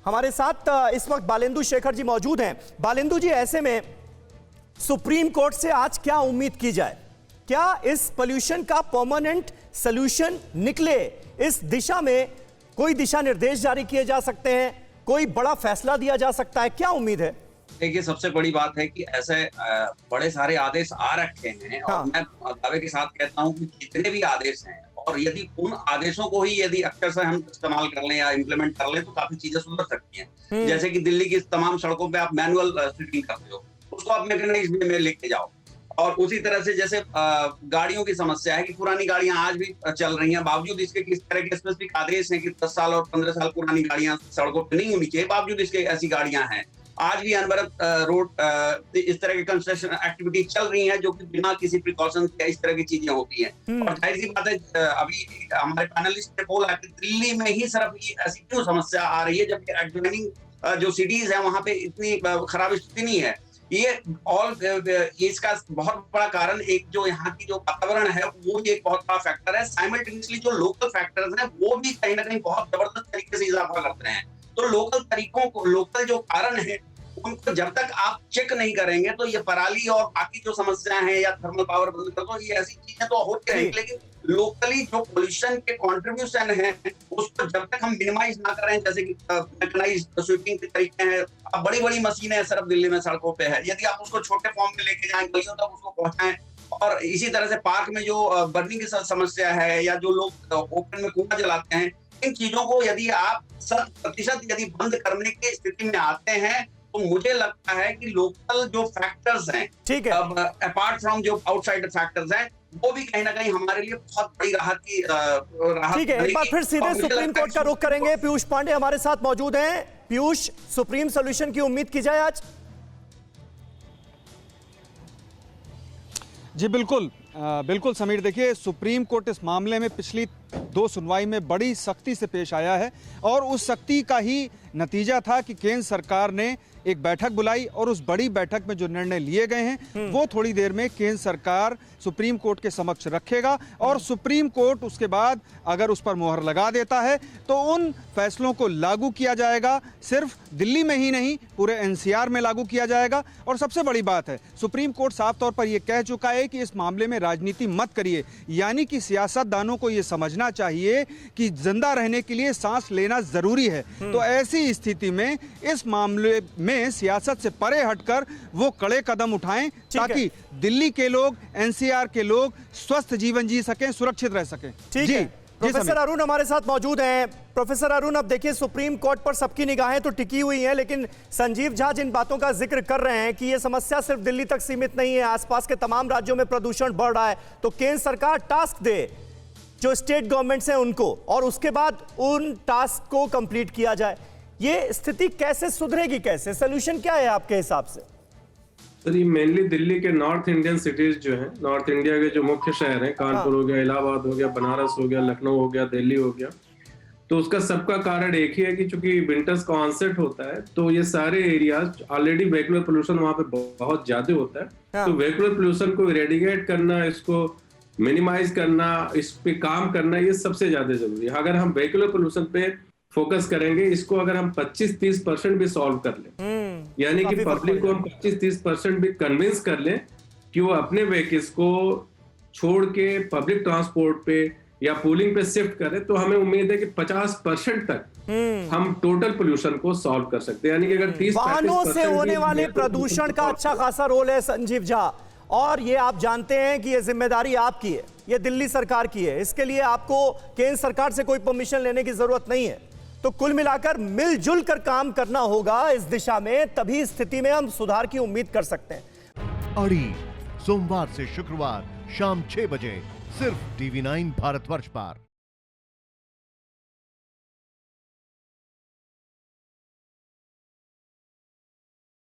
हमारे साथ इस वक्त बालेंदु शेखर जी मौजूद हैं। बालेंदु जी, ऐसे में सुप्रीम कोर्ट से आज क्या उम्मीद की जाए? क्या इस पोल्यूशन का परमानेंट सॉल्यूशन निकले? इस दिशा में कोई दिशा निर्देश जारी किए जा सकते हैं? कोई बड़ा फैसला दिया जा सकता है? क्या उम्मीद है? देखिए, सबसे बड़ी बात है कि ऐसे बड़े सारे आदेश आ रखे हैं। हाँ। और मैं दावे के साथ कहता हूं कि जितने भी आदेश हैं, और यदि उन आदेशों को ही यदि अक्सर से हम इस्तेमाल कर लें या इम्प्लीमेंट कर लें तो काफी चीजें सुधर सकती हैं। जैसे कि दिल्ली की तमाम सड़कों पे आप मैनुअल स्वीपिंग करते हो, उसको आप मैकेनाइज्ड में लेके जाओ। और उसी तरह से जैसे गाड़ियों की समस्या है कि पुरानी गाड़ियां आज भी चल रही हैं, बावजूद इसके किस तरह के स्पेसिफिक आदेश हैं कि 10 साल और 15 साल पुरानी गाड़ियां सड़कों पर नहीं होनी चाहिए, बावजूद इसके ऐसी गाड़ियां हैं। आज भी अनवरत रोड इस तरह की कंस्ट्रक्शन एक्टिविटी चल रही है जो कि बिना किसी प्रिकॉशन के इस तरह की चीजें होती हैं। और जाहिर सी बात है, अभी हमारे पैनलिस्ट ने बोला कि दिल्ली में ही सिर्फ ऐसी क्यों समस्या आ रही है, जबकि एडजॉइनिंग जो सिटीज है वहां पे इतनी खराब स्थिति नहीं है। ये इसका बहुत बड़ा कारण एक जो यहाँ की जो वातावरण है वो भी एक बहुत बड़ा फैक्टर है। साइमल्टेनियसली जो लोकल फैक्टर्स हैं वो भी कहीं ना कहीं बहुत जबरदस्त तरीके से इजाफा करते हैं। तो लोकल तरीकों को, लोकल जो कारण है उनको जब तक आप चेक नहीं करेंगे तो ये पराली और बाकी जो समस्याएं हैं या थर्मल पावर बंद कर दो, ये ऐसी चीजें तो होती रहेंगी, लेकिन लोकली जो पोल्यूशन के कंट्रीब्यूशन है उसको जब तक हम मिनिमाइज ना करें, जैसे कि मैकेनाइज्ड स्वीपिंग के तरीके हैं, अब बड़ी बड़ी मशीनें सिर्फ दिल्ली में सड़कों पे है, यदि आप उसको छोटे फॉर्म में लेके जाएं, गलियों तक उसको पहुंचाएं। और इसी तरह से पार्क में जो बर्निंग की समस्या है या जो लोग ओपन में कूड़ा जलाते हैं, इन चीजों को यदि आप 100% यदि बंद करने की स्थिति में आते हैं तो मुझे लगता है कि लोकल जो फैक्टर्स हैं, ठीक है, अपार्ट फ्रॉम जो आउटसाइड फैक्टर्स हैं, वो भी कहीं ना कहीं हमारे लिए बहुत बड़ी राहत ठीक है। एक बार फिर सीधे सुप्रीम कोर्ट का रुख करेंगे। पीयूष पांडे हमारे साथ मौजूद हैं। पीयूष, सुप्रीम सॉल्यूशन की उम्मीद की जाए आज? जी बिल्कुल, बिल्कुल समीर। देखिए, सुप्रीम कोर्ट इस मामले में पिछली 2 सुनवाई में बड़ी सख्ती से पेश आया है और उस सख्ती का ही नतीजा था कि केंद्र सरकार ने एक बैठक बुलाई और उस बड़ी बैठक में जो निर्णय लिए गए हैं वो थोड़ी देर में केंद्र सरकार सुप्रीम कोर्ट के समक्ष रखेगा और सुप्रीम कोर्ट उसके बाद अगर उस पर मोहर लगा देता है तो उन फैसलों को लागू किया जाएगा। सिर्फ दिल्ली में ही नहीं, पूरे एनसीआर में लागू किया जाएगा। और सबसे बड़ी बात है, सुप्रीम कोर्ट साफ तौर पर यह कह चुका है कि इस मामले में राजनीति मत करिए, यानी कि सियासतदानों को यह समझना चाहिए कि जिंदा रहने के लिए सांस लेना जरूरी है। तो ऐसी स्थिति में इस मामले में सियासत से परे हटकर वो कड़े कदम उठाएं ताकि दिल्ली के लोग, एनसीआर के लोग स्वस्थ जीवन जी सकें, सुरक्षित रह सकें। ठीक है। प्रोफेसर अरुण हमारे साथ मौजूद हैं। प्रोफेसर अरुण, अब देखिए, सुप्रीम कोर्ट पर सबकी निगाहें तो टिकी हुई हैं, लेकिन संजीव झा जिन बातों का जिक्र कर रहे हैं कि यह समस्या सिर्फ दिल्ली तक सीमित नहीं है, आसपास के तमाम राज्यों में प्रदूषण बढ़ रहा है, तो केंद्र सरकार टास्क दे जो स्टेट गवर्नमेंट्स हैं उनको, और उसके बाद उन टास्क को कंप्लीट किया जाए। ये स्थिति कैसे सुधरेगी? कैसे सॉल्यूशन क्या है आपके हिसाब से? सर, ये मेनली दिल्ली के नॉर्थ इंडियन सिटीज जो हैं, नॉर्थ इंडिया के जो मुख्य शहर हैं, कानपुर हो गया, इलाहाबाद हो गया, बनारस हो गया, लखनऊ हो गया, दिल्ली हो गया, तो उसका सबका कारण एक ही है कि चूंकि विंटर्स का ऑनसेट होता है तो ये सारे एरियाज ऑलरेडी वेहिकुलर पोल्यूशन वहां पे बहुत ज्यादा होता है। तो वेहिकुलर पोल्यूशन को इरेडिकेट करना, इसको मिनिमाइज करना, इस पे काम करना, ये सबसे ज्यादा जरूरी है। अगर हम वेहिकुलर पोल्यूशन पे फोकस करेंगे, इसको अगर हम 25-30% भी सॉल्व कर लें, यानी कि पब्लिक को हम 25-30% भी कन्विंस कर लें कि वो अपने व्हीकल्स को छोड़ के पब्लिक ट्रांसपोर्ट पे या पूलिंग पे शिफ्ट करें, तो हमें उम्मीद है कि 50% तक हम टोटल पोल्यूशन को सॉल्व कर सकते हैं। यानी कि अगर 30 वाहनों से होने वाले प्रदूषण का अच्छा खासा रोल है संजीव झा, और ये आप जानते हैं कि ये जिम्मेदारी आपकी है, ये दिल्ली सरकार की है। इसके लिए आपको केंद्र सरकार से कोई परमिशन लेने की जरूरत नहीं है। तो कुल मिलाकर मिलजुल कर काम करना होगा इस दिशा में, तभी स्थिति में हम सुधार की उम्मीद कर सकते हैं। अड़ी सोमवार से शुक्रवार शाम 6 बजे सिर्फ TV9 भारतवर्ष पर।